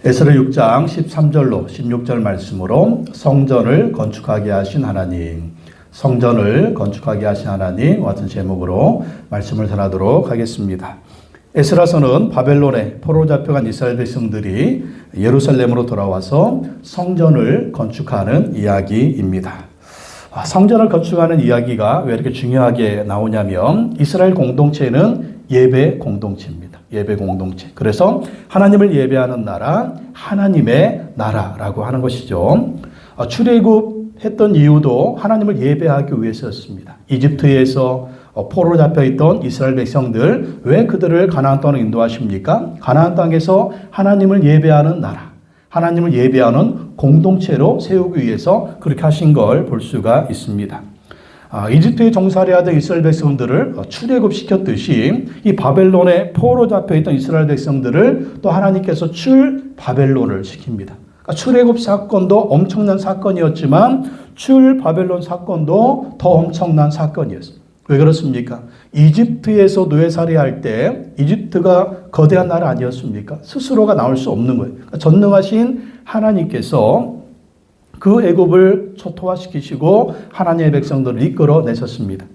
에스라 6장 13절로 16절 말씀으로 성전을 건축하게 하신 하나님, 성전을 건축하게 하신 하나님 같은 제목으로 말씀을 전하도록 하겠습니다. 에스라서는 바벨론에 포로 잡혀간 이스라엘 백성들이 예루살렘으로 돌아와서 성전을 건축하는 이야기입니다. 성전을 건축하는 이야기가 왜 이렇게 중요하게 나오냐면 이스라엘 공동체는 예배 공동체입니다. 예배 공동체. 그래서 하나님을 예배하는 나라, 하나님의 나라라고 하는 것이죠. 출애굽했던 이유도 하나님을 예배하기 위해서였습니다. 이집트에서 포로 잡혀있던 이스라엘 백성들, 왜 그들을 가나안 땅으로 인도하십니까? 가나안 땅에서 하나님을 예배하는 나라, 하나님을 예배하는 공동체로 세우기 위해서 그렇게 하신 걸 볼 수가 있습니다. 이집트에 종살이하던 이스라엘 백성들을 출애굽시켰듯이 이 바벨론에 포로 잡혀있던 이스라엘 백성들을 또 하나님께서 출바벨론을 시킵니다. 그러니까 출애굽 사건도 엄청난 사건이었지만 출바벨론 사건도 더 엄청난 사건이었습니다. 왜 그렇습니까? 이집트에서 노예살이할 때 이집트가 거대한 나라 아니었습니까? 스스로가 나올 수 없는 거예요. 그러니까 전능하신 하나님께서 그 애굽을 초토화시키시고 하나님의 백성들을 이끌어내셨습니다.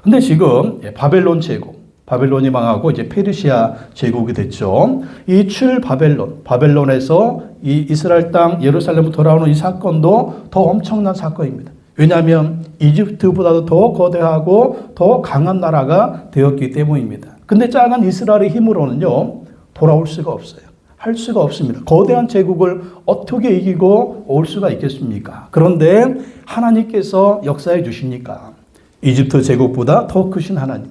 근데 지금 바벨론 제국, 바벨론이 망하고 이제 페르시아 제국이 됐죠. 이 출바벨론, 바벨론에서 이 이스라엘 땅 예루살렘으로 돌아오는 이 사건도 더 엄청난 사건입니다. 왜냐하면 이집트보다도 더 거대하고 더 강한 나라가 되었기 때문입니다. 근데 작은 이스라엘의 힘으로는요, 돌아올 수가 없어요. 할 수가 없습니다. 거대한 제국을 어떻게 이기고 올 수가 있겠습니까? 그런데 하나님께서 역사해 주시니까 이집트 제국보다 더 크신 하나님,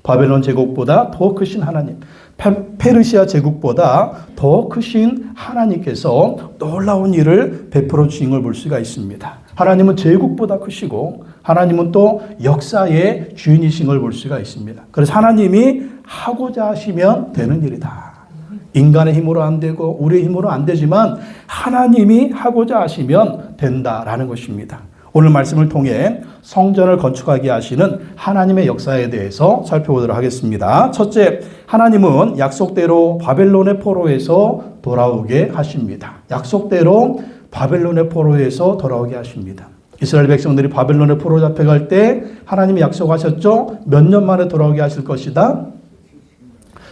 바벨론 제국보다 더 크신 하나님, 페르시아 제국보다 더 크신 하나님께서 놀라운 일을 베풀어 주신 걸 볼 수가 있습니다. 하나님은 제국보다 크시고 하나님은 또 역사의 주인이신 걸 볼 수가 있습니다. 그래서 하나님이 하고자 하시면 되는 일이다. 인간의 힘으로 안 되고 우리의 힘으로 안 되지만 하나님이 하고자 하시면 된다라는 것입니다. 오늘 말씀을 통해 성전을 건축하게 하시는 하나님의 역사에 대해서 살펴보도록 하겠습니다. 첫째, 하나님은 약속대로 바벨론의 포로에서 돌아오게 하십니다. 약속대로 바벨론의 포로에서 돌아오게 하십니다. 이스라엘 백성들이 바벨론의 포로 잡혀갈 때 하나님이 약속하셨죠? 몇 년 만에 돌아오게 하실 것이다?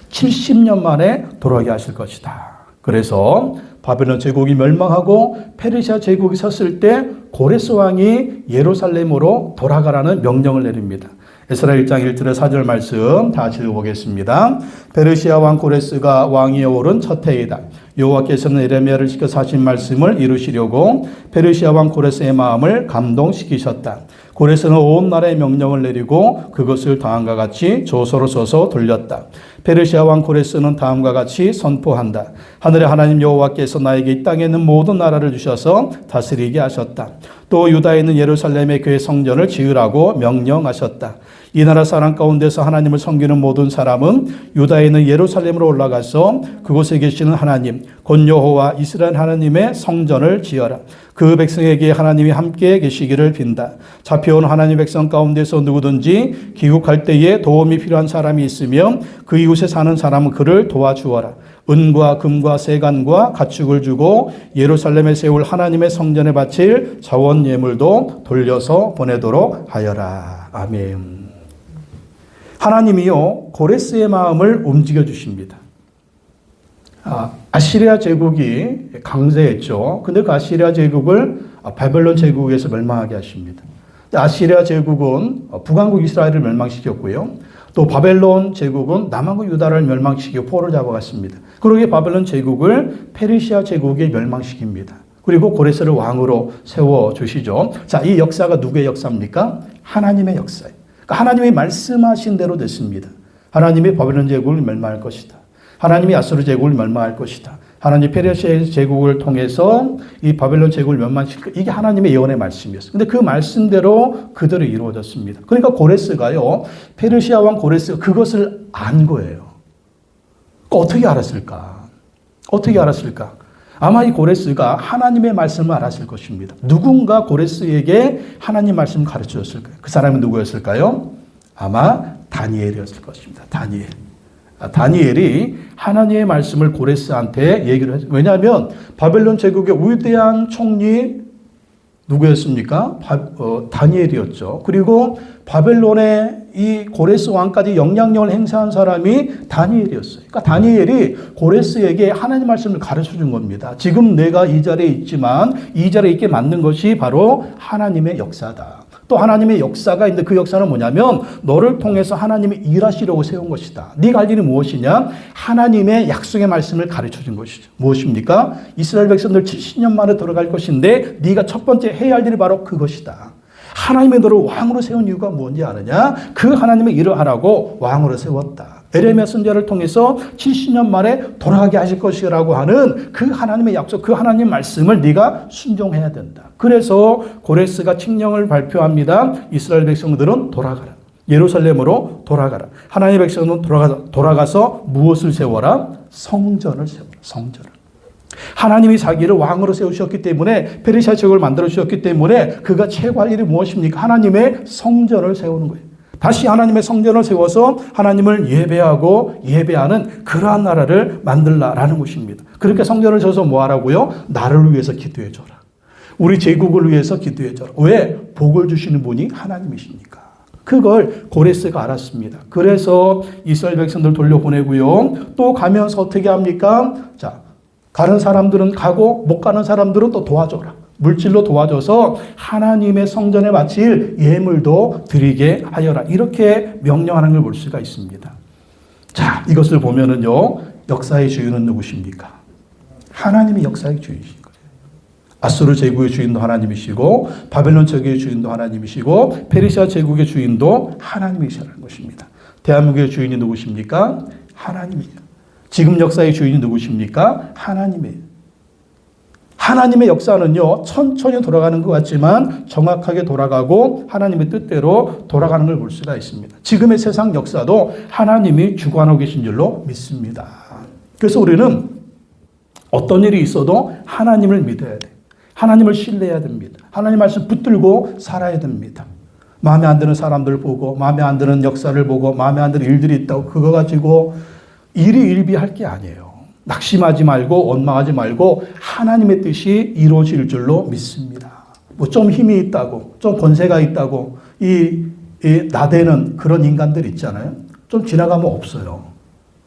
70년 만에 돌아오게 하실 것이다. 그래서 바벨론 제국이 멸망하고 페르시아 제국이 섰을 때 고레스 왕이 예루살렘으로 돌아가라는 명령을 내립니다. 에스라 1장 1절에 4절 말씀 다 읽어보겠습니다. 페르시아 왕 고레스가 왕위에 오른 첫 해이다. 여호와께서는 에레미야를 시켜서 하신 말씀을 이루시려고 페르시아 왕 고레스의 마음을 감동시키셨다. 고레스는 온 나라에 명령을 내리고 그것을 다음과 같이 조서로 써서 돌렸다. 페르시아 왕 고레스는 다음과 같이 선포한다. 하늘의 하나님 여호와께서 나에게 이 땅에 있는 모든 나라를 주셔서 다스리게 하셨다. 또 유다에 있는 예루살렘에 그의 성전을 지으라고 명령하셨다. 이 나라 사람 가운데서 하나님을 섬기는 모든 사람은 유다에 있는 예루살렘으로 올라가서 그곳에 계시는 하나님 곧 여호와 이스라엘 하나님의 성전을 지어라. 그 백성에게 하나님이 함께 계시기를 빈다. 잡혀온 하나님의 백성 가운데서 누구든지 귀국할 때에 도움이 필요한 사람이 있으면 그 이웃에 사는 사람은 그를 도와주어라. 은과 금과 세간과 가축을 주고 예루살렘에 세울 하나님의 성전에 바칠 자원 예물도 돌려서 보내도록 하여라. 아멘. 하나님이요 고레스의 마음을 움직여 주십니다. 아시리아 제국이 강세했죠. 근데 그 아시리아 제국을 바벨론 제국에서 멸망하게 하십니다. 아시리아 제국은 북왕국 이스라엘을 멸망시켰고요. 또 바벨론 제국은 남왕국 유다를 멸망시키고 포로를 잡아갔습니다. 그러기에 바벨론 제국을 페르시아 제국에 멸망시킵니다. 그리고 고레스를 왕으로 세워주시죠. 자, 이 역사가 누구의 역사입니까? 하나님의 역사예요. 그러니까 하나님이 말씀하신 대로 됐습니다. 하나님이 바벨론 제국을 멸망할 것이다. 하나님이 아수르 제국을 멸망할 것이다. 하나님 페르시아 제국을 통해서 이 바벨론 제국을 멸망시킬 이게 하나님의 예언의 말씀이었어요. 근데 그 말씀대로 그대로 이루어졌습니다. 그러니까 고레스가요, 페르시아 왕 고레스가 그것을 안 거예요. 어떻게 알았을까? 어떻게 알았을까? 아마 이 고레스가 하나님의 말씀을 알았을 것입니다. 누군가 고레스에게 하나님 말씀을 가르쳐줬을 거예요. 그 사람이 누구였을까요? 아마 다니엘이었을 것입니다. 다니엘. 다니엘이 하나님의 말씀을 고레스한테 얘기를 했어요. 왜냐하면 바벨론 제국의 위대한 총리 누구였습니까? 다니엘이었죠. 그리고 바벨론의 이 고레스 왕까지 영향력을 행사한 사람이 다니엘이었어요. 그러니까 다니엘이 고레스에게 하나님 말씀을 가르쳐 준 겁니다. 지금 내가 이 자리에 있지만 이 자리에 있게 만든 것이 바로 하나님의 역사다. 또 하나님의 역사가 있는데 그 역사는 뭐냐면 너를 통해서 하나님이 일하시려고 세운 것이다. 네가 할 일이 무엇이냐? 하나님의 약속의 말씀을 가르쳐 준 것이죠. 무엇입니까? 이스라엘 백성들 70년 만에 돌아갈 것인데 네가 첫 번째 해야 할 일이 바로 그것이다. 하나님의 너를 왕으로 세운 이유가 뭔지 아느냐? 그 하나님의 일을 하라고 왕으로 세웠다. 에레미야 선지자를 통해서 70년 만에 돌아가게 하실 것이라고 하는 그 하나님의 약속, 그 하나님의 말씀을 네가 순종해야 된다. 그래서 고레스가 칙령을 발표합니다. 이스라엘 백성들은 돌아가라. 예루살렘으로 돌아가라. 하나님의 백성은 돌아가서 무엇을 세워라? 성전을 세워라. 성전을. 하나님이 자기를 왕으로 세우셨기 때문에 페르시아 제국을 만들어 주셨기 때문에 그가 최고할 일이 무엇입니까? 하나님의 성전을 세우는 거예요. 다시 하나님의 성전을 세워서 하나님을 예배하고 예배하는 그러한 나라를 만들라라는 것입니다. 그렇게 성전을 세워서 뭐 하라고요? 나를 위해서 기도해 줘라. 우리 제국을 위해서 기도해 줘라. 왜? 복을 주시는 분이 하나님이시니까. 그걸 고레스가 알았습니다. 그래서 이스라엘 백성들 돌려보내고요. 또 가면서 어떻게 합니까? 자, 가는 사람들은 가고 못 가는 사람들은 또 도와줘라. 물질로 도와줘서 하나님의 성전에 바칠 예물도 드리게 하여라. 이렇게 명령하는 걸 볼 수가 있습니다. 자, 이것을 보면은요, 역사의 주인은 누구십니까? 하나님이 역사의 주인이신 거예요. 아수르 제국의 주인도 하나님이시고, 바벨론 제국의 주인도 하나님이시고, 페르시아 제국의 주인도 하나님이시라는 것입니다. 대한민국의 주인이 누구십니까? 하나님이에요. 지금 역사의 주인이 누구십니까? 하나님이에요. 하나님의 역사는요, 천천히 돌아가는 것 같지만 정확하게 돌아가고 하나님의 뜻대로 돌아가는 걸 볼 수가 있습니다. 지금의 세상 역사도 하나님이 주관하고 계신 줄로 믿습니다. 그래서 우리는 어떤 일이 있어도 하나님을 믿어야 돼요. 하나님을 신뢰해야 됩니다. 하나님 말씀 붙들고 살아야 됩니다. 마음에 안 드는 사람들 보고, 마음에 안 드는 역사를 보고, 마음에 안 드는 일들이 있다고 그거 가지고 일희일비할 게 아니에요. 낙심하지 말고 원망하지 말고 하나님의 뜻이 이루어질 줄로 믿습니다. 뭐 좀 힘이 있다고, 좀 권세가 있다고 이 나대는 그런 인간들 있잖아요. 좀 지나가면 없어요.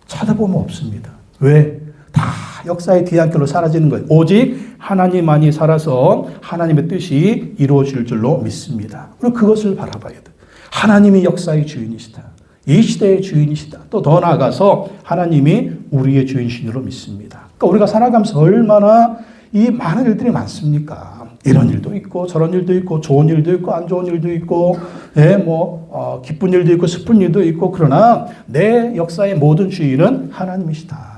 찾아보면 없습니다. 왜? 다 역사의 뒤안길로 사라지는 거예요. 오직 하나님만이 살아서 하나님의 뜻이 이루어질 줄로 믿습니다. 그리고 그것을 바라봐야 돼요. 하나님이 역사의 주인이시다. 이 시대의 주인이시다. 또 더 나아가서 하나님이 우리의 주인이신 줄로 믿습니다. 그러니까 우리가 살아가면서 얼마나 이 많은 일들이 많습니까? 이런 일도 있고 저런 일도 있고 좋은 일도 있고 안 좋은 일도 있고 기쁜 일도 있고 슬픈 일도 있고 그러나 내 역사의 모든 주인은 하나님이시다.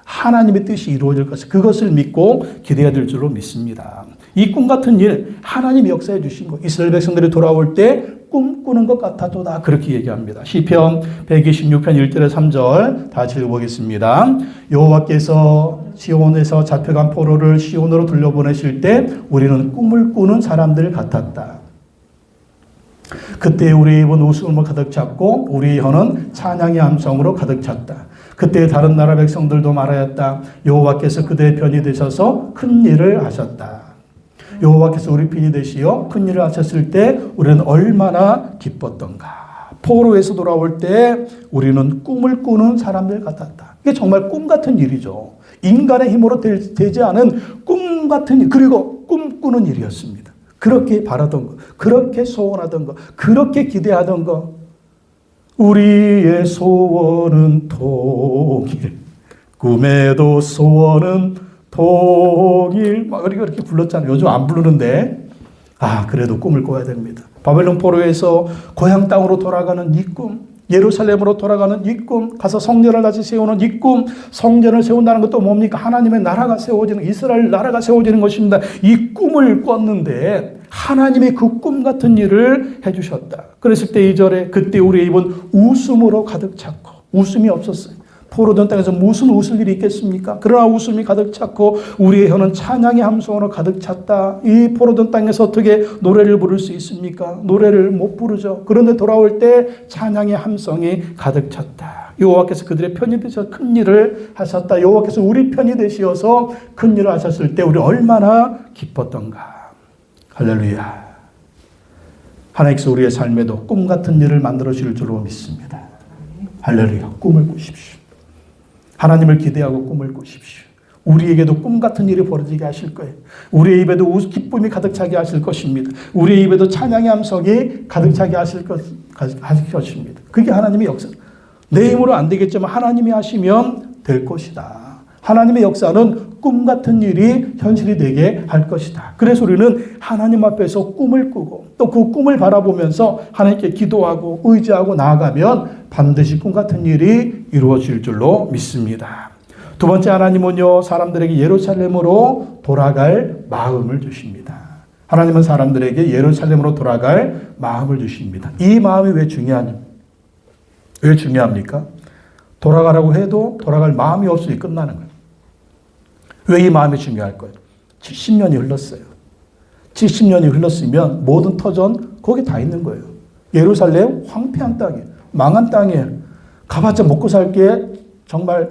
하나님의 뜻이 이루어질 것을 그것을 믿고 기대해야 될 줄로 믿습니다. 이 꿈 같은 일 하나님이 역사해 주신 거 이스라엘 백성들이 돌아올 때 꿈꾸는 것 같아도다 그렇게 얘기합니다. 시편 126편 1절에 3절 다시 읽어보겠습니다. 여호와께서 시온에서 잡혀간 포로를 시온으로 돌려보내실 때 우리는 꿈을 꾸는 사람들 같았다. 그때 우리의 입은 웃음으로 가득 찼고 우리의 혀는 찬양의 함성으로 가득 찼다. 그때 다른 나라 백성들도 말하였다. 여호와께서 그들의 편이 되셔서 큰 일을 하셨다. 여호와께서 우리 편이 되시어 큰 일을 하셨을 때 우리는 얼마나 기뻤던가. 포로에서 돌아올 때 우리는 꿈을 꾸는 사람들 같았다. 이게 정말 꿈 같은 일이죠. 인간의 힘으로 되지 않은 꿈 같은 일, 그리고 꿈꾸는 일이었습니다. 그렇게 바라던 것, 그렇게 소원하던 것, 그렇게 기대하던 것. 우리의 소원은 통일, 꿈에도 소원은 통일, 막 이렇게 불렀잖아요. 요즘 안 부르는데, 그래도 꿈을 꿔야 됩니다. 바벨론 포로에서 고향 땅으로 돌아가는 이 꿈, 예루살렘으로 돌아가는 이 꿈, 가서 성전을 다시 세우는 이 꿈, 성전을 세운다는 것도 뭡니까? 하나님의 나라가 세워지는, 이스라엘 나라가 세워지는 것입니다. 이 꿈을 꿨는데, 하나님이 그 꿈 같은 일을 해주셨다. 그랬을 때 2절에 그때 우리의 입은 웃음으로 가득 찼고, 웃음이 없었어요. 포로된 땅에서 무슨 웃을 일이 있겠습니까? 그러나 웃음이 가득 찼고 우리의 혀는 찬양의 함성으로 가득 찼다. 이 포로된 땅에서 어떻게 노래를 부를 수 있습니까? 노래를 못 부르죠. 그런데 돌아올 때 찬양의 함성이 가득 찼다. 여호와께서 그들의 편이 되셔서 큰 일을 하셨다. 여호와께서 우리 편이 되시어서 큰 일을 하셨을 때 우리 얼마나 기뻤던가. 할렐루야. 하나님께서 우리의 삶에도 꿈 같은 일을 만들어 주실 줄로 믿습니다. 할렐루야. 꿈을 꾸십시오. 하나님을 기대하고 꿈을 꾸십시오. 우리에게도 꿈 같은 일이 벌어지게 하실 거예요. 우리의 입에도 기쁨이 가득 차게 하실 것입니다. 우리의 입에도 찬양의 함성이 가득 차게 하실 것입니다. 그게 하나님의 역사. 내 힘으로 안 되겠지만 하나님이 하시면 될 것이다. 하나님의 역사는 꿈 같은 일이 현실이 되게 할 것이다. 그래서 우리는 하나님 앞에서 꿈을 꾸고 또 그 꿈을 바라보면서 하나님께 기도하고 의지하고 나아가면 반드시 꿈 같은 일이 이루어질 줄로 믿습니다. 두 번째, 하나님은요, 사람들에게 예루살렘으로 돌아갈 마음을 주십니다. 하나님은 사람들에게 예루살렘으로 돌아갈 마음을 주십니다. 이 마음이 왜 중요합니까? 돌아가라고 해도 돌아갈 마음이 없으니 끝나는 거예요. 왜 이 마음이 중요할까요? 70년이 흘렀어요. 70년이 흘렀으면 모든 터전 거기 다 있는 거예요. 예루살렘 황폐한 땅이에요. 망한 땅이에요. 가봤자 먹고 살게 정말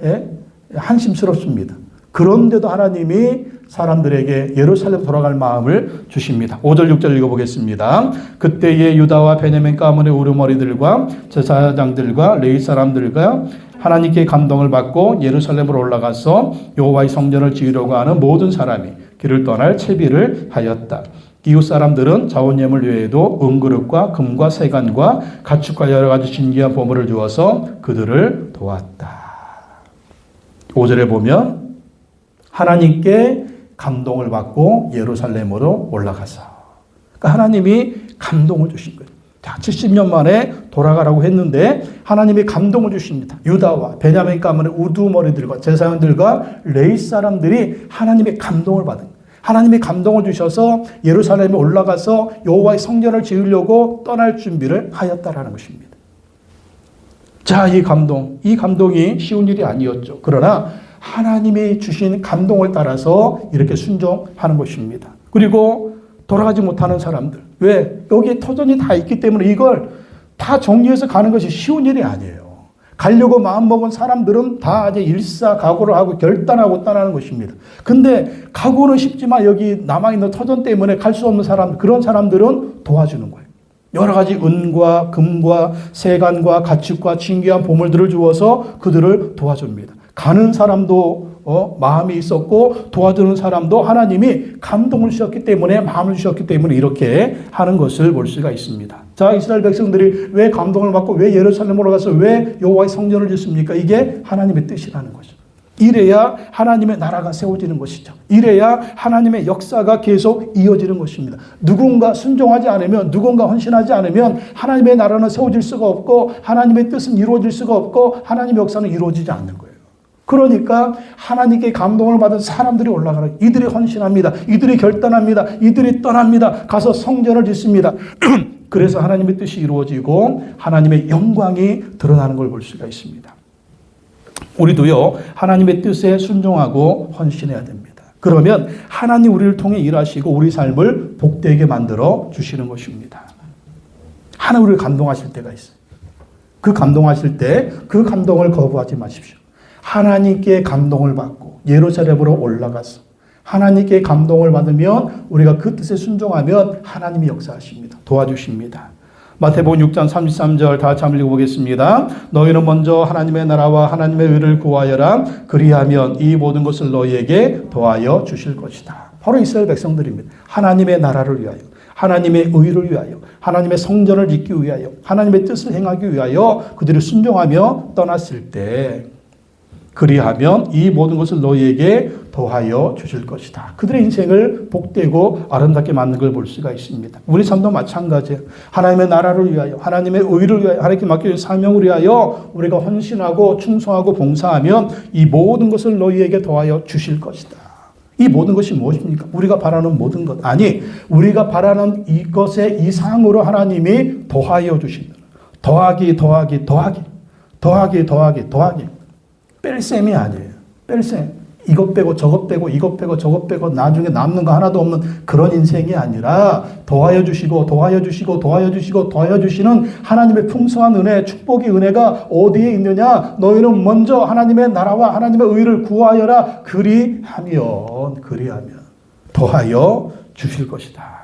한심스럽습니다. 그런데도 하나님이 사람들에게 예루살렘 돌아갈 마음을 주십니다. 5절 6절 읽어보겠습니다. 그때의 유다와 베냐민 가문의 우르머리들과 제사장들과 레위 사람들과 하나님께 감동을 받고 예루살렘으로 올라가서 여호와의 성전을 지으려고 하는 모든 사람이 길을 떠날 채비를 하였다. 이웃 사람들은 자원 예물 외에도 은그릇과 금과 세간과 가축과 여러 가지 신기한 보물을 주어서 그들을 도왔다. 5절에 보면 하나님께 감동을 받고 예루살렘으로 올라가서, 그러니까 하나님이 감동을 주신 거예요. 자, 70년 만에 돌아가라고 했는데 하나님이 감동을 주십니다. 유다와 베냐민 가문의 우두머리들과 제사장들과 레위 사람들이 하나님의 감동을 받은 거예요. 하나님이 감동을 주셔서 예루살렘에 올라가서 여호와의 성전을 지으려고 떠날 준비를 하였다라는 것입니다. 자, 이 감동이 쉬운 일이 아니었죠. 그러나 하나님이 주신 감동을 따라서 이렇게 순종하는 것입니다. 그리고 돌아가지 못하는 사람들. 왜? 여기에 터전이 다 있기 때문에 이걸 다 정리해서 가는 것이 쉬운 일이 아니에요. 가려고 마음먹은 사람들은 다 이제 일사각오를 하고 결단하고 떠나는 것입니다. 근데 각오는 쉽지만 여기 남아있는 터전 때문에 갈 수 없는 사람, 그런 사람들은 도와주는 거예요. 여러 가지 은과 금과 세간과 가축과 신기한 보물들을 주어서 그들을 도와줍니다. 가는 사람도 마음이 있었고 도와주는 사람도 하나님이 감동을 주셨기 때문에, 마음을 주셨기 때문에 이렇게 하는 것을 볼 수가 있습니다. 자, 이스라엘 백성들이 왜 감동을 받고 왜 예루살렘으로 가서 왜 여호와의 성전을 짓습니까? 이게 하나님의 뜻이라는 거죠. 이래야 하나님의 나라가 세워지는 것이죠. 이래야 하나님의 역사가 계속 이어지는 것입니다. 누군가 순종하지 않으면, 누군가 헌신하지 않으면 하나님의 나라는 세워질 수가 없고 하나님의 뜻은 이루어질 수가 없고 하나님의 역사는 이루어지지 않는 거예요. 그러니까 하나님께 감동을 받은 사람들이 올라가라. 이들이 헌신합니다. 이들이 결단합니다. 이들이 떠납니다. 가서 성전을 짓습니다. 그래서 하나님의 뜻이 이루어지고 하나님의 영광이 드러나는 걸 볼 수가 있습니다. 우리도요, 하나님의 뜻에 순종하고 헌신해야 됩니다. 그러면 하나님 우리를 통해 일하시고 우리 삶을 복되게 만들어 주시는 것입니다. 하나님 우리를 감동하실 때가 있어요. 그 감동하실 때 그 감동을 거부하지 마십시오. 하나님께 감동을 받고 예루살렘으로 올라가서 하나님께 감동을 받으면 우리가 그 뜻에 순종하면 하나님이 역사하십니다. 도와주십니다. 마태복음 6장 33절 다 같이 한번 읽어보겠습니다. 너희는 먼저 하나님의 나라와 하나님의 의를 구하여라. 그리하면 이 모든 것을 너희에게 더하여 주실 것이다. 바로 이스라엘 백성들입니다. 하나님의 나라를 위하여, 하나님의 의를 위하여, 하나님의 성전을 짓기 위하여, 하나님의 뜻을 행하기 위하여 그들이 순종하며 떠났을 때, 그리하면 이 모든 것을 너희에게 더하여 주실 것이다. 그들의 인생을 복되고 아름답게 만든 걸 볼 수가 있습니다. 우리 삶도 마찬가지예요. 하나님의 나라를 위하여, 하나님의 의를 위하여, 하나님께 맡겨진 사명을 위하여 우리가 헌신하고 충성하고 봉사하면 이 모든 것을 너희에게 더하여 주실 것이다. 이 모든 것이 무엇입니까? 우리가 바라는 모든 것. 아니, 우리가 바라는 이것의 이상으로 하나님이 더하여 주신다. 더하기, 더하기, 더하기. 더하기, 더하기, 더하기. 뺄 셈이 아니에요. 뺄 셈. 이것 빼고 저것 빼고 이것 빼고 저것 빼고 나중에 남는 거 하나도 없는 그런 인생이 아니라 더하여 주시고 더하여 주시고 더하여 주시고 더하여 주시는 하나님의 풍성한 은혜, 축복의 은혜가 어디에 있느냐? 너희는 먼저 하나님의 나라와 하나님의 의를 구하여라. 그리하면 더하여 주실 것이다.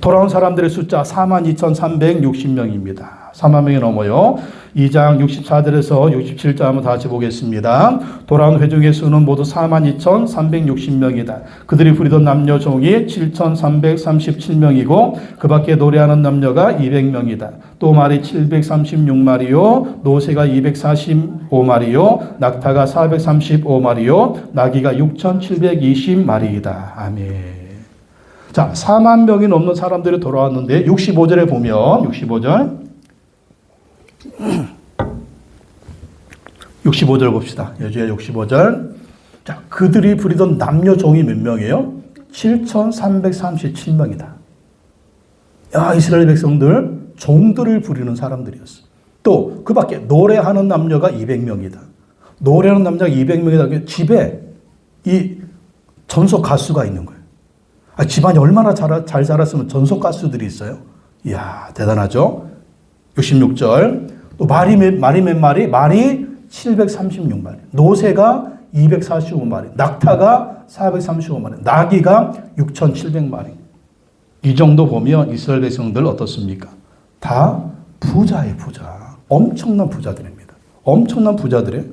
돌아온 사람들의 숫자 42,360명입니다. 4만 명이 넘어요. 2장 64절에서 67절 한번 다시 보겠습니다. 돌아온 회중의 수는 모두 42,360명이다. 그들이 부리던 남녀 종이 7,337명이고 그 밖에 노래하는 남녀가 200명이다. 또 말이 736마리요, 노새가 245마리요, 낙타가 435마리요, 나귀가 6,720마리이다. 아멘. 자, 4만 명이 넘는 사람들이 돌아왔는데 65절에 보면 65절 봅시다. 여주의 65절. 자, 그들이 부리던 남녀 종이 몇 명이에요? 7,337명이다. 야, 이스라엘 백성들 종들을 부리는 사람들이었어. 또 그 밖에 노래하는 남녀가 200명이다. 노래하는 남자가 200명이다. 집에 이 전속 가수가 있는 거예요. 집안이 얼마나 잘 자랐으면 전속 가수들이 있어요. 이야, 대단하죠? 66절. 또 말이 몇 마리? 말이 736마리. 노새가 245마리. 낙타가 435마리. 나귀가 6,700마리. 이 정도 보면 이스라엘 백성들 어떻습니까? 다 부자예요, 부자. 엄청난 부자들입니다. 엄청난 부자들이에요.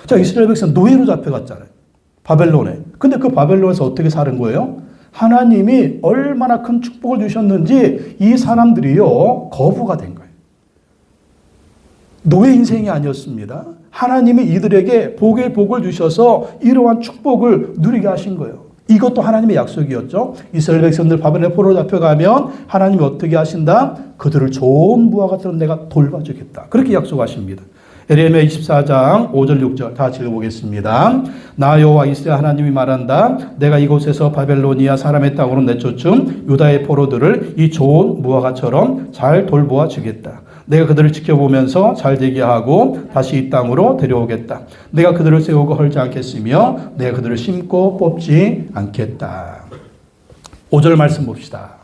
자, 이스라엘 백성 노예로 잡혀갔잖아요. 바벨론에. 근데 그 바벨론에서 어떻게 사는 거예요? 하나님이 얼마나 큰 축복을 주셨는지 이 사람들이요, 거부가 된 거예요. 노예 인생이 아니었습니다. 하나님이 이들에게 복의 복을 주셔서 이러한 축복을 누리게 하신 거예요. 이것도 하나님의 약속이었죠. 이스라엘 백성들 바벨론에 포로 잡혀가면 하나님이 어떻게 하신다? 그들을 좋은 부와 같은 내가 돌봐주겠다. 그렇게 약속하십니다. 에레미야 24장 5절 6절 다 읽어보겠습니다. 나 여호와 이스라엘 하나님이 말한다. 내가 이곳에서 바벨로니아 사람의 땅으로 내쫓은 유다의 포로들을 이 좋은 무화과처럼 잘 돌보아 주겠다. 내가 그들을 지켜보면서 잘 되게 하고 다시 이 땅으로 데려오겠다. 내가 그들을 세우고 헐지 않겠으며 내가 그들을 심고 뽑지 않겠다. 5절 말씀 봅시다.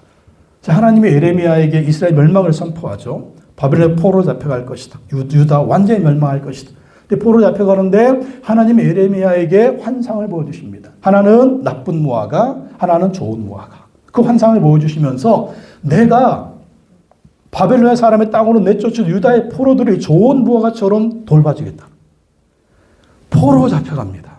자, 하나님이 에레미야에게 이스라엘 멸망을 선포하죠. 바벨론에 포로 잡혀갈 것이다. 유다 완전히 멸망할 것이다. 근데 포로 잡혀가는데 하나님이 에레미야에게 환상을 보여주십니다. 하나는 나쁜 무화과, 하나는 좋은 무화과. 그 환상을 보여주시면서 내가 바벨론의 사람의 땅으로 내쫓은 유다의 포로들이 좋은 무화과처럼 돌봐주겠다. 포로 잡혀갑니다.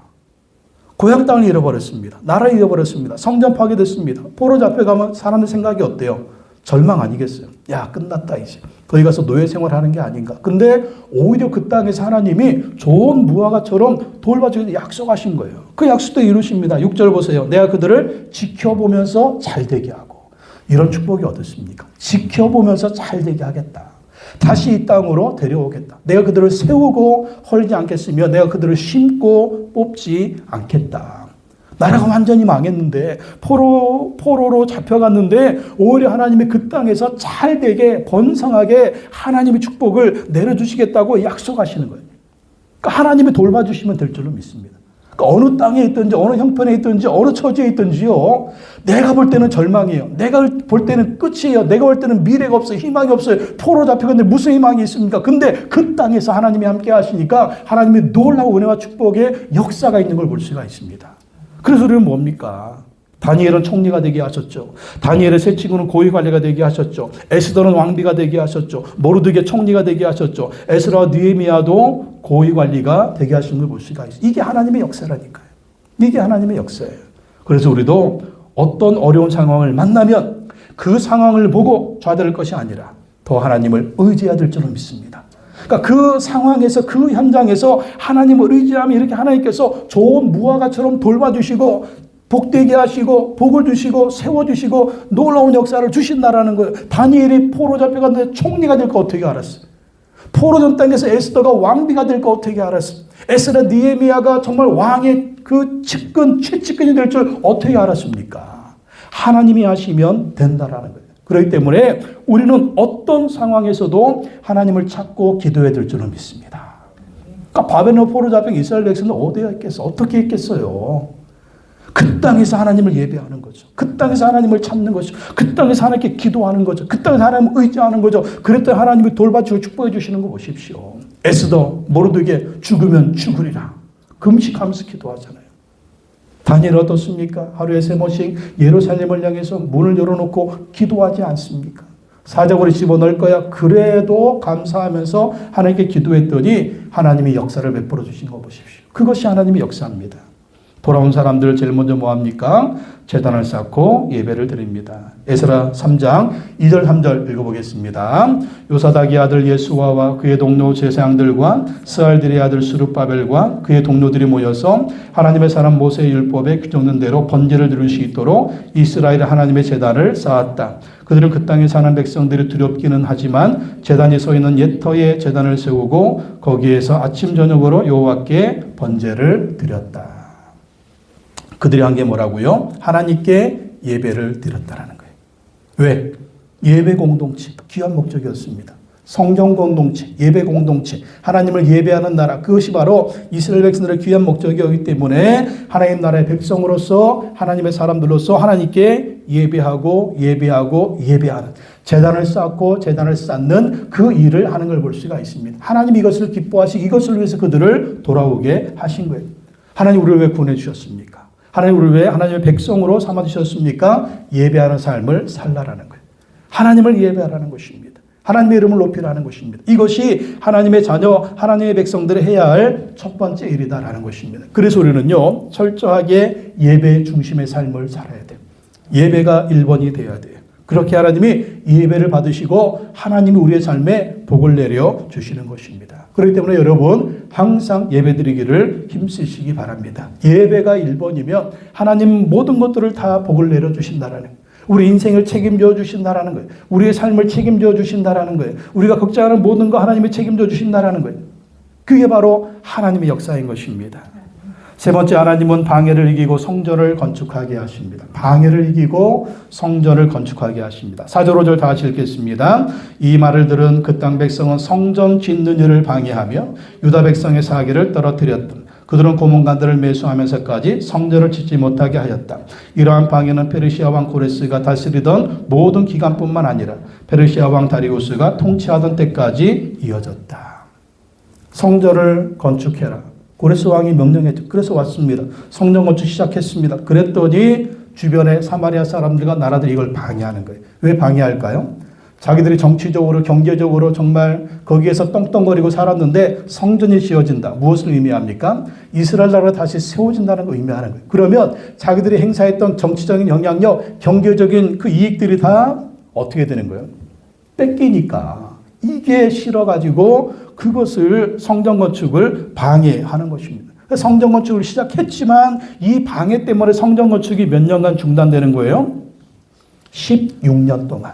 고향 땅을 잃어버렸습니다. 나라를 잃어버렸습니다. 성전 파괴됐습니다. 포로 잡혀가면 사람의 생각이 어때요? 절망 아니겠어요? 야, 끝났다 이제. 거기 가서 노예 생활하는 게 아닌가. 근데 오히려 그 땅에서 하나님이 좋은 무화과처럼 돌봐주기로 약속하신 거예요. 그 약속도 이루십니다. 6절 보세요. 내가 그들을 지켜보면서 잘되게 하고. 이런 축복이 어떻습니까? 지켜보면서 잘되게 하겠다. 다시 이 땅으로 데려오겠다. 내가 그들을 세우고 헐지 않겠으며 내가 그들을 심고 뽑지 않겠다. 나라가 완전히 망했는데 포로로 잡혀갔는데 오히려 하나님이 그 땅에서 잘되게 번성하게 하나님의 축복을 내려주시겠다고 약속하시는 거예요. 그러니까 하나님이 돌봐주시면 될 줄로 믿습니다. 그러니까 어느 땅에 있든지 어느 형편에 있든지 어느 처지에 있든지요. 내가 볼 때는 절망이에요. 내가 볼 때는 끝이에요. 내가 볼 때는 미래가 없어요. 희망이 없어요. 포로 잡혀갔는데 무슨 희망이 있습니까? 근데 그 땅에서 하나님이 함께 하시니까 하나님의 놀라운 은혜와 축복의 역사가 있는 걸 볼 수가 있습니다. 그래서 우리는 뭡니까? 다니엘은 총리가 되게 하셨죠. 다니엘의 세 친구는 고위관리가 되게 하셨죠. 에스더는 왕비가 되게 하셨죠. 모르드게 총리가 되게 하셨죠. 에스라와 느헤미야도 고위관리가 되게 하신 걸 볼 수가 있어요. 이게 하나님의 역사라니까요. 이게 하나님의 역사예요. 그래서 우리도 어떤 어려운 상황을 만나면 그 상황을 보고 좌절할 것이 아니라 더 하나님을 의지해야 될 줄을 믿습니다. 그러니까 그 상황에서 그 현장에서 하나님을 의지하면 이렇게 하나님께서 좋은 무화과처럼 돌봐주시고 복되게 하시고 복을 주시고 세워주시고 놀라운 역사를 주신다라는 거예요. 다니엘이 포로 잡혀갔는데 총리가 될 거 어떻게 알았어요? 포로전 땅에서 에스더가 왕비가 될 거 어떻게 알았어요? 에스라 느헤미야가 정말 왕의 그 최측근이 될 줄 어떻게 알았습니까? 하나님이 하시면 된다라는 거예요. 그렇기 때문에 우리는 어떤 상황에서도 하나님을 찾고 기도해야 될 줄을 믿습니다. 그러니까 바벨론 포로 잡힌 이스라엘 백성은 어디에 있겠어? 어떻게 있겠어요? 그 땅에서 하나님을 예배하는 거죠. 그 땅에서 하나님을 찾는 거죠. 그 땅에서 하나님께 기도하는 거죠. 그 땅에서 하나님을 의지하는 거죠. 그랬더니 하나님이 돌봐주고 축복해 주시는 거 보십시오. 에스더 모르드게 죽으면 죽으리라 금식하면서 기도하잖아요. 다니엘 어떻습니까? 하루에 3번씩 예루살렘을 향해서 문을 열어놓고 기도하지 않습니까? 사자고리 집어넣을 거야. 그래도 감사하면서 하나님께 기도했더니 하나님이 역사를 베풀어 주신 거 보십시오. 그것이 하나님의 역사입니다. 돌아온 사람들 제일 먼저 뭐합니까? 제단을 쌓고 예배를 드립니다. 에스라 3장 2절 3절 읽어보겠습니다. 요사닥의 아들 예수아와 그의 동료 제사장들과 스알들의 아들 스룹바벨과 그의 동료들이 모여서 하나님의 사람 모세의 율법에 규정된 대로 번제를 드릴 수 있도록 이스라엘 하나님의 제단을 쌓았다. 그들은 그 땅에 사는 백성들이 두렵기는 하지만 제단이 서 있는 옛터에 제단을 세우고 거기에서 아침 저녁으로 여호와께 번제를 드렸다. 그들이 한 게 뭐라고요? 하나님께 예배를 드렸다라는 거예요. 왜? 예배 공동체, 귀한 목적이었습니다. 성경 공동체, 예배 공동체, 하나님을 예배하는 나라, 그것이 바로 이스라엘 백성들의 귀한 목적이었기 때문에 하나님 나라의 백성으로서 하나님의 사람들로서 하나님께 예배하고 예배하는 제단을 쌓고 제단을 쌓는 그 일을 하는 걸 볼 수가 있습니다. 하나님 이것을 기뻐하시고 이것을 위해서 그들을 돌아오게 하신 거예요. 하나님 우리를 왜 구원해 주셨습니까? 하나님 우리를 왜 하나님의 백성으로 삼아주셨습니까? 예배하는 삶을 살라라는 거예요. 하나님을 예배하라는 것입니다. 하나님의 이름을 높이라는 것입니다. 이것이 하나님의 자녀, 하나님의 백성들이 해야 할 첫 번째 일이다라는 것입니다. 그래서 우리는요, 철저하게 예배 중심의 삶을 살아야 돼요. 예배가 1번이 되어야 돼요. 그렇게 하나님이 예배를 받으시고 하나님이 우리의 삶에 복을 내려 주시는 것입니다. 그렇기 때문에 여러분 항상 예배드리기를 힘쓰시기 바랍니다. 예배가 1번이면 하나님 모든 것들을 다 복을 내려 주신다라는 거예요. 우리 인생을 책임져 주신다라는 거예요. 우리의 삶을 책임져 주신다라는 거예요. 우리가 걱정하는 모든 거 하나님이 책임져 주신다라는 거예요. 그게 바로 하나님의 역사인 것입니다. 세 번째, 하나님은 방해를 이기고 성전을 건축하게 하십니다. 방해를 이기고 성전을 건축하게 하십니다. 4절 5절 다 같이 읽겠습니다. 이 말을 들은 그 땅 백성은 성전 짓는 일을 방해하며 유다 백성의 사기를 떨어뜨렸다. 그들은 고문관들을 매수하면서까지 성전을 짓지 못하게 하였다. 이러한 방해는 페르시아 왕 고레스가 다스리던 모든 기간뿐만 아니라 페르시아 왕 다리우스가 통치하던 때까지 이어졌다. 성전을 건축해라. 고레스 왕이 명령했죠. 그래서 왔습니다. 성전 건축 시작했습니다. 그랬더니 주변의 사마리아 사람들과 나라들이 이걸 방해하는 거예요. 왜 방해할까요? 자기들이 정치적으로 경제적으로 정말 거기에서 떵떵거리고 살았는데 성전이 지어진다. 무엇을 의미합니까? 이스라엘 나라가 다시 세워진다는 걸 의미하는 거예요. 그러면 자기들이 행사했던 정치적인 영향력, 경제적인 그 이익들이 다 어떻게 되는 거예요? 뺏기니까. 이게 싫어가지고 그것을 성전 건축을 방해하는 것입니다. 성전 건축을 시작했지만 이 방해 때문에 성전 건축이 몇 년간 중단되는 거예요? 16년 동안.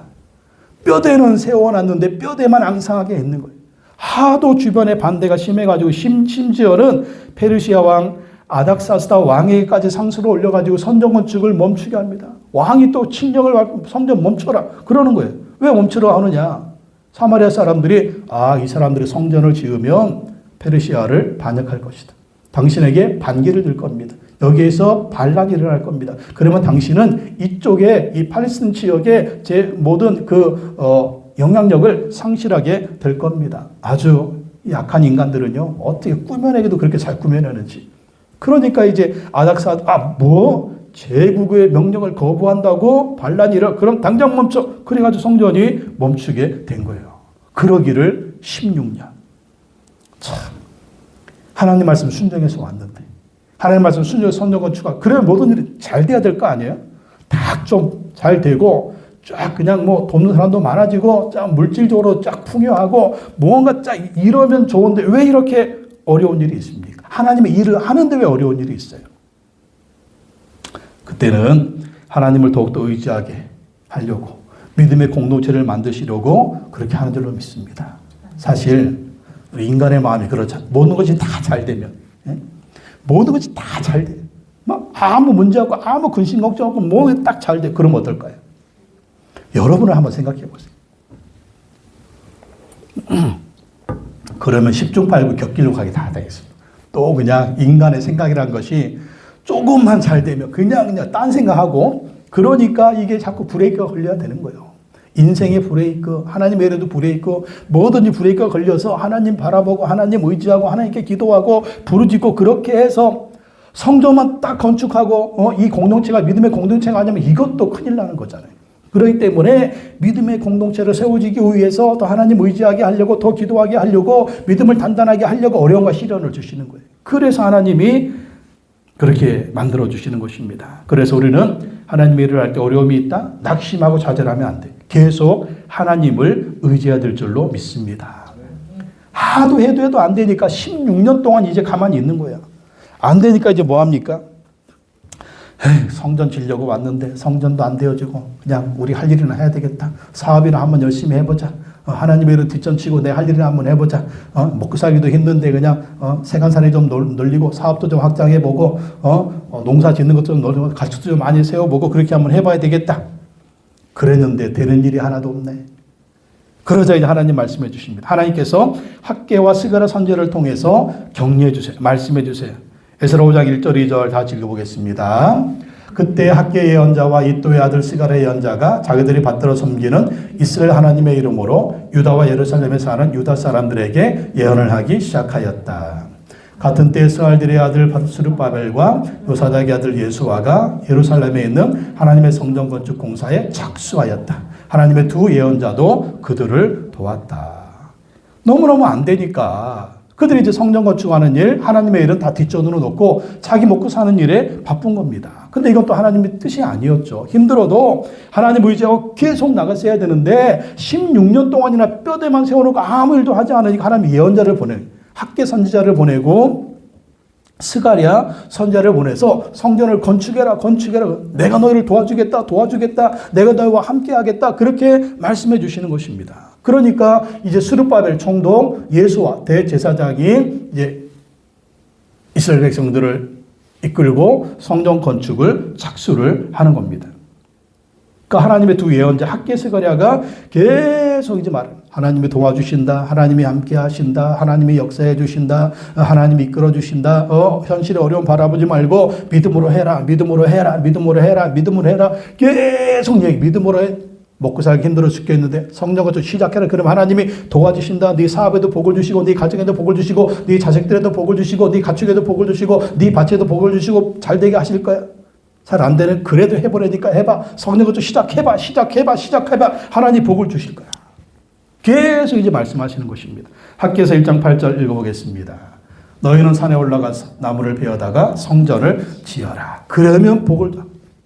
뼈대는 세워놨는데 뼈대만 앙상하게 있는 거예요. 하도 주변에 반대가 심해가지고 심지어는 페르시아 왕 아닥사스다 왕에게까지 상소를 올려가지고 성전 건축을 멈추게 합니다. 왕이 또 칙령을 성전 멈춰라 그러는 거예요. 왜 멈추라 하느냐? 사마리아 사람들이 이 사람들이 성전을 지으면 페르시아를 반역할 것이다. 당신에게 반기를 들 겁니다. 여기에서 반란이 일어날 겁니다. 그러면 당신은 이쪽에 이 팔레스틴 지역의 제 모든 영향력을 상실하게 될 겁니다. 아주 약한 인간들은요 어떻게 꾸며내기도 그렇게 잘 꾸며내는지. 그러니까 이제 아닥사 제국의 명령을 거부한다고 반란이 일어. 그럼 당장 멈춰. 그래가지고 성전이 멈추게 된 거예요. 그러기를 16년. 참 하나님 말씀 순종해서 왔는데 하나님 말씀 순종해서 성전 건축하고 그래 모든 일이 잘 돼야 될 거 아니에요? 딱 좀 잘 되고 쫙 그냥 돕는 사람도 많아지고 쫙 물질적으로 쫙 풍요하고 뭔가 쫙 이러면 좋은데 왜 이렇게 어려운 일이 있습니까? 하나님의 일을 하는데 왜 어려운 일이 있어요? 그때는 하나님을 더욱더 의지하게 하려고 믿음의 공동체를 만드시려고 그렇게 하는 줄로 믿습니다. 사실 우리 인간의 마음이 그렇죠. 모든 것이 다 잘 되면 모든 것이 다 잘 돼요. 아무 문제 없고 아무 근심 걱정 없고 몸이 딱 잘 돼. 그러면 어떨까요? 여러분을 한번 생각해 보세요. 그러면 10중 8구 격길로 가게 다 되겠습니다. 또 그냥 인간의 생각이란 것이 조금만 잘 되면 그냥 딴 생각하고, 그러니까 이게 자꾸 브레이크가 걸려야 되는 거예요. 인생의 브레이크, 하나님의 은혜도 브레이크, 뭐든지 브레이크가 걸려서 하나님 바라보고 하나님 의지하고 하나님께 기도하고 부르짖고 그렇게 해서 성전만 딱 건축하고 이 공동체가 믿음의 공동체가 아니면 이것도 큰일 나는 거잖아요. 그렇기 때문에 믿음의 공동체를 세워지기 위해서 더 하나님 의지하게 하려고, 더 기도하게 하려고, 믿음을 단단하게 하려고 어려움과 시련을 주시는 거예요. 그래서 하나님이 그렇게 만들어 주시는 것입니다. 그래서 우리는 하나님의 일을 할 때 어려움이 있다? 낙심하고 좌절하면 안 돼. 계속 하나님을 의지해야 될 줄로 믿습니다. 하도 해도 안 되니까 16년 동안 이제 가만히 있는 거야. 안 되니까 이제 뭐 합니까? 에이, 성전 지려고 왔는데 성전도 안 되어지고 그냥 우리 할 일이나 해야 되겠다. 사업이나 한번 열심히 해보자. 하나님의 일을 뒷전치고 내 할 일이나 한번 해보자. 먹고 살기도 힘든데 그냥 세간살이 좀 늘리고 사업도 좀 확장해보고 농사 짓는 것도 좀 늘리고 가축도 좀 많이 세워보고 그렇게 한번 해봐야 되겠다. 그랬는데 되는 일이 하나도 없네. 그러자 이제 하나님 말씀해 주십니다. 하나님께서 학개와 스가랴 선지자를 통해서 격려해 주세요. 말씀해 주세요. 에스라 5장 1절 2절 다 읽어보겠습니다. 그때 학개의 예언자와 이또의 아들 스가랴의 예언자가 자기들이 받들어 섬기는 이스라엘 하나님의 이름으로 유다와 예루살렘에 사는 유다 사람들에게 예언을 하기 시작하였다. 같은 때에 스알들의 아들 스룹바벨과 요사닥의 아들 예수아가 예루살렘에 있는 하나님의 성전 건축 공사에 착수하였다. 하나님의 두 예언자도 그들을 도왔다. 너무너무 안 되니까 그들이 이제 성전 건축하는 일, 하나님의 일은 다 뒷전으로 놓고 자기 먹고 사는 일에 바쁜 겁니다. 근데 이건 또 하나님의 뜻이 아니었죠. 힘들어도 하나님 의지하고 계속 나갔어야 되는데 16년 동안이나 뼈대만 세워놓고 아무 일도 하지 않으니까 하나님 예언자를 학개 선지자를 보내고 스가랴 선지자를 보내서 성전을 건축해라. 내가 너희를 도와주겠다. 내가 너희와 함께하겠다. 그렇게 말씀해 주시는 것입니다. 그러니까 이제 스룹바벨 총독 예수와 대제사장이 이제 이스라엘 백성들을 이끌고 성전 건축을 착수를 하는 겁니다. 그러니까 하나님의 두 예언자 학개 스가랴가 계속 이제 말을 하나님이 도와주신다. 하나님이 함께 하신다. 하나님이 역사해 주신다. 하나님이 이끌어 주신다. 현실의 어려움 바라보지 말고 믿음으로 해라. 계속 얘기 믿음으로 해. 먹고 살기 힘들어 죽겠는데 성전 건축 시작해라. 그럼 하나님이 도와주신다. 네 사업에도 복을 주시고 네 가정에도 복을 주시고 네 자식들에도 복을 주시고 네 가축에도 복을 주시고 네 밭에도 복을 주시고 잘 되게 하실 거야. 잘 안 되는 그래도 해보려니까 해봐. 성전 건축 시작해봐. 하나님 복을 주실 거야. 계속 이제 말씀하시는 것입니다. 학개서 1장 8절 읽어보겠습니다. 너희는 산에 올라가서 나무를 베어다가 성전을 지어라. 그러면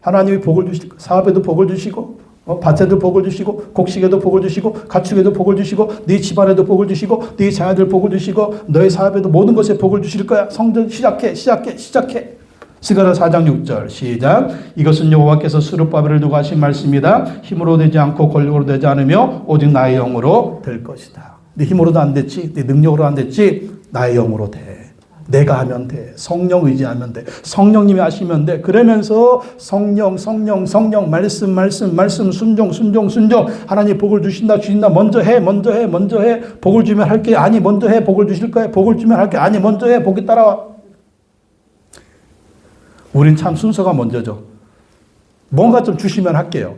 하나님이 복을 주실 거야. 사업에도 복을 주시고 밭에도 복을 주시고 곡식에도 복을 주시고 가축에도 복을 주시고 네 집안에도 복을 주시고 네 자녀들 복을 주시고 너의 사업에도 모든 것에 복을 주실 거야. 성전 시작해. 스가랴 4장 6절 시작. 이것은 여호와께서 스룹바벨을 두고 하신 말씀이다. 힘으로 되지 않고 권력으로 되지 않으며 오직 나의 영으로 될 것이다. 네 힘으로도 안 됐지. 네 능력으로 안 됐지. 나의 영으로 돼. 내가 하면 돼. 성령 의지하면 돼. 성령님이 하시면 돼. 그러면서 성령 말씀 순종 하나님 복을 주신다. 먼저 해. 복을 주면 할게. 아니 먼저 해. 복을 주실 거야. 복을 주면 할게. 아니 먼저 해. 복이 따라와. 우린 참 순서가 먼저죠. 뭔가 좀 주시면 할게요.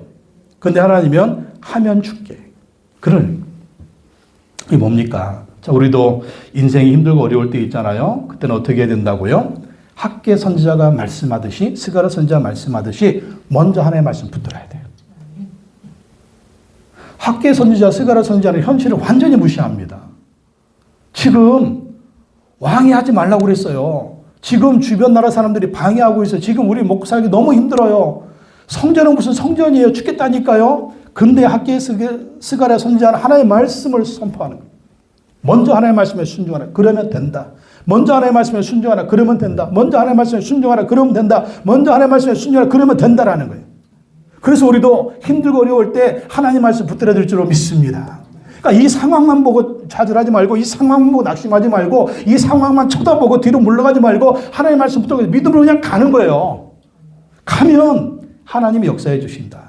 근데 하나님은 하면 줄게. 이게 뭡니까? 자, 우리도 인생이 힘들고 어려울 때 있잖아요. 그때는 어떻게 해야 된다고요? 학개 선지자가 말씀하듯이, 스가랴 선지자가 말씀하듯이 먼저 하나님의 말씀 붙들어야 돼요. 학개 선지자, 스가랴 선지자는 현실을 완전히 무시합니다. 지금 왕이 하지 말라고 그랬어요. 지금 주변 나라 사람들이 방해하고 있어요. 지금 우리 먹고 살기 너무 힘들어요. 성전은 무슨 성전이에요. 죽겠다니까요. 근데 학개의 스가랴 선지자는 하나님의 말씀을 선포하는 거예요. 먼저 하나님의 말씀에 순종하라. 그러면 된다. 먼저 하나님의 말씀에 순종하라. 그러면 된다. 먼저 하나님의 말씀에 순종하라. 그러면 된다. 먼저 하나님의 말씀에 순종하라. 그러면 된다라는 거예요. 그래서 우리도 힘들고 어려울 때 하나님의 말씀 붙들어야 될 줄로 믿습니다. 그러니까 이 상황만 보고 좌절하지 말고 이 상황만 보고 낙심하지 말고 이 상황만 쳐다보고 뒤로 물러가지 말고 하나님의 말씀 붙들고 믿음으로 그냥 가는 거예요. 가면 하나님이 역사해 주신다.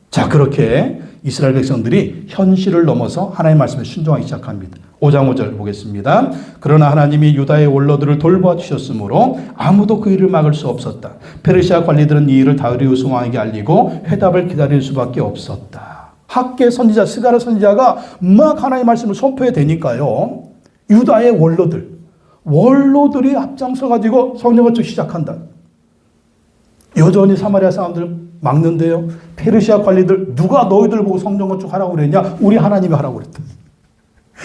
자, 그렇게 이스라엘 백성들이 현실을 넘어서 하나님의 말씀에 순종하기 시작합니다. 5장 5절 보겠습니다. 그러나 하나님이 유다의 원로들을 돌보아주셨으므로 아무도 그 일을 막을 수 없었다. 페르시아 관리들은 이 일을 다리우스 왕에게 알리고 회답을 기다릴 수밖에 없었다. 학계 선지자 스가랴 선지자가 막 하나님의 말씀을 선포해 대니까요. 유다의 원로들이 앞장서 가지고 성령 건축 시작한다. 여전히 사마리아 사람들 막는데요. 페르시아 관리들 누가 너희들 보고 성령 건축하라고 그랬냐? 우리 하나님이 하라고 그랬다.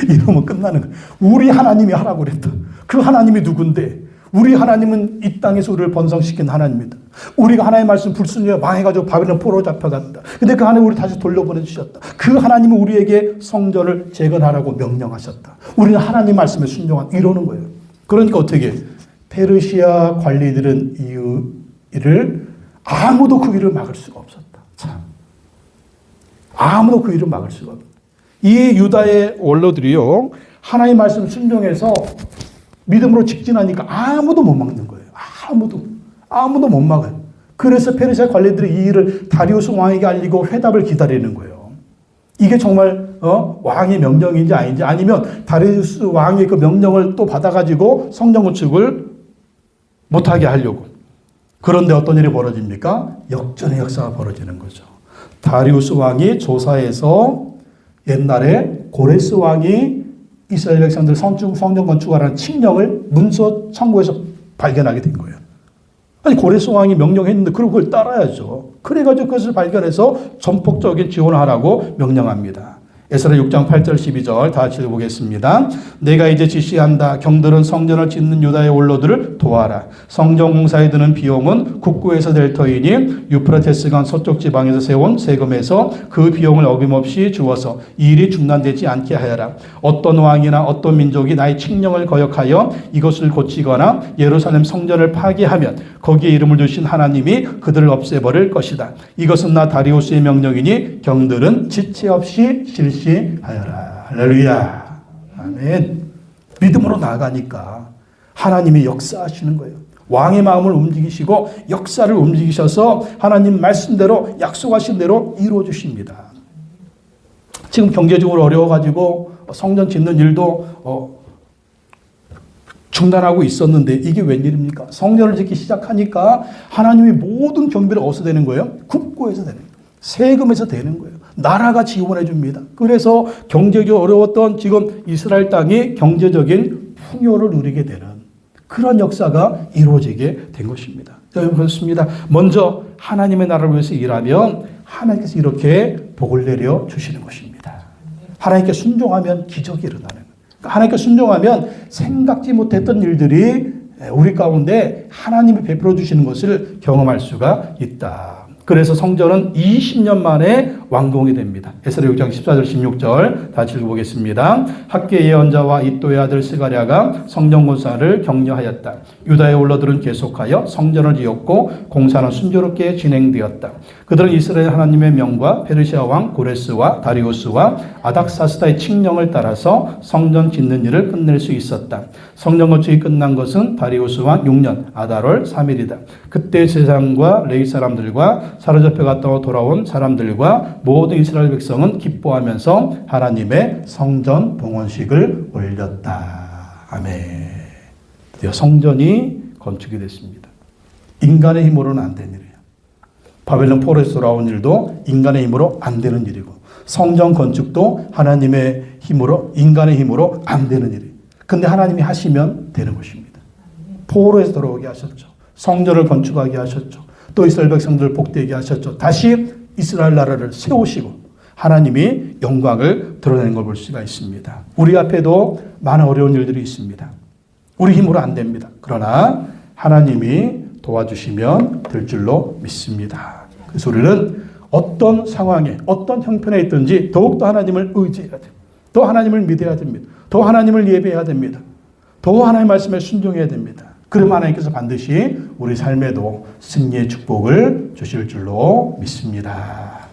이러면 끝나는 거예요. 우리 하나님이 하라고 그랬다. 그 하나님이 누군데? 우리 하나님은 이 땅에서 우리를 번성시킨 하나님입니다. 우리가 하나님의 말씀 불순종해 망해가지고 바벨론 포로로 잡혀갔다. 근데 그 하나님 우리 다시 돌려보내주셨다. 그 하나님은 우리에게 성전을 재건하라고 명령하셨다. 우리는 하나님 말씀에 순종한 이러는 거예요. 그러니까 어떻게 페르시아 관리들은 이 일을 아무도 그 일을 막을 수가 없었다. 참. 아무도 그 일을 막을 수가 없다. 이 유다의 원로들이요. 하나님의 말씀 순종해서 믿음으로 직진하니까 아무도 못 막는 거예요. 아무도 못 막아요. 그래서 페르시아 관리들이 이 일을 다리우스 왕에게 알리고 회답을 기다리는 거예요. 이게 정말 왕의 명령인지 아닌지 아니면 다리우스 왕의 그 명령을 또 받아가지고 성전 건축을 못하게 하려고. 그런데 어떤 일이 벌어집니까? 역전의 역사가 벌어지는 거죠. 다리우스 왕이 조사해서 옛날에 고레스 왕이 이스라엘 백성들 성전 건축하라는 칙령을 문서 창고에서 발견하게 된 거예요. 아니 고레스 왕이 명령했는데 그걸 따라야죠. 그래가지고 그것을 발견해서 전폭적인 지원을 하라고 명령합니다. 에스라 6장 8절 12절 다 같이 읽어보겠습니다. 내가 이제 지시한다. 경들은 성전을 짓는 유다의 원로들을 도와라. 성전 공사에 드는 비용은 국고에서 낼 터이니 유프라테스강 서쪽 지방에서 세운 세금에서 그 비용을 어김없이 주어서 이 일이 중단되지 않게 하여라. 어떤 왕이나 어떤 민족이 나의 칙령을 거역하여 이것을 고치거나 예루살렘 성전을 파괴하면 거기에 이름을 두신 하나님이 그들을 없애버릴 것이다. 이것은 나 다리우스의 명령이니 경들은 지체 없이 실시하여라. 할렐루야. 아멘. 믿음으로 나아가니까 하나님이 역사하시는 거예요. 왕의 마음을 움직이시고 역사를 움직이셔서 하나님 말씀대로 약속하신 대로 이루어 주십니다. 지금 경제적으로 어려워가지고 성전 짓는 일도 중단하고 있었는데 이게 웬일입니까? 성전을 짓기 시작하니까 하나님이 모든 경비를 어디서 되는 거예요? 국고에서 되는 거예요. 세금에서 되는 거예요. 나라가 지원해 줍니다. 그래서 경제적으로 어려웠던 지금 이스라엘 땅이 경제적인 풍요를 누리게 되는 그런 역사가 이루어지게 된 것입니다. 여러분 그렇습니다. 먼저 하나님의 나라를 위해서 일하면 하나님께서 이렇게 복을 내려 주시는 것입니다. 하나님께 순종하면 기적이 일어나는 거예요. 하나님께 순종하면 생각지 못했던 일들이 우리 가운데 하나님이 베풀어 주시는 것을 경험할 수가 있다. 그래서 성전은 20년 만에 완공이 됩니다. 에스라 6장 14절 16절 다시 읽어보겠습니다. 학계 예언자와 이또의 아들 스가랴가 성전 공사를 격려하였다. 유다의 원로들은 계속하여 성전을 지었고 공사는 순조롭게 진행되었다. 그들은 이스라엘 하나님의 명과 페르시아 왕 고레스와 다리우스와 아닥사스다의 칙령을 따라서 성전 짓는 일을 끝낼 수 있었다. 성전 건축이 끝난 것은 다리우스 왕 6년 아달월 3일이다. 그때 세상과 레위 사람들과 사로잡혀 갔다 돌아온 사람들과 모든 이스라엘 백성은 기뻐하면서 하나님의 성전 봉헌식을 올렸다. 아멘. 드디어 성전이 건축이 됐습니다. 인간의 힘으로는 안 되는 일이에요. 바벨론 포로에서 돌아온 일도 인간의 힘으로 안 되는 일이고 성전 건축도 하나님의 힘으로 인간의 힘으로 안 되는 일이에요. 근데 하나님이 하시면 되는 것입니다. 포로에서 돌아오게 하셨죠. 성전을 건축하게 하셨죠. 또 이스라엘 백성들을 복되게 하셨죠. 다시 이스라엘 나라를 세우시고 하나님이 영광을 드러내는 걸 볼 수가 있습니다. 우리 앞에도 많은 어려운 일들이 있습니다. 우리 힘으로 안 됩니다. 그러나 하나님이 도와주시면 될 줄로 믿습니다. 그래서 우리는 어떤 상황에 어떤 형편에 있든지 더욱더 하나님을 의지해야 됩니다. 더 하나님을 믿어야 됩니다. 더 하나님을 예배해야 됩니다. 더 하나님의 말씀에 순종해야 됩니다. 그러면 하나님께서 반드시 우리 삶에도 승리의 축복을 주실 줄로 믿습니다.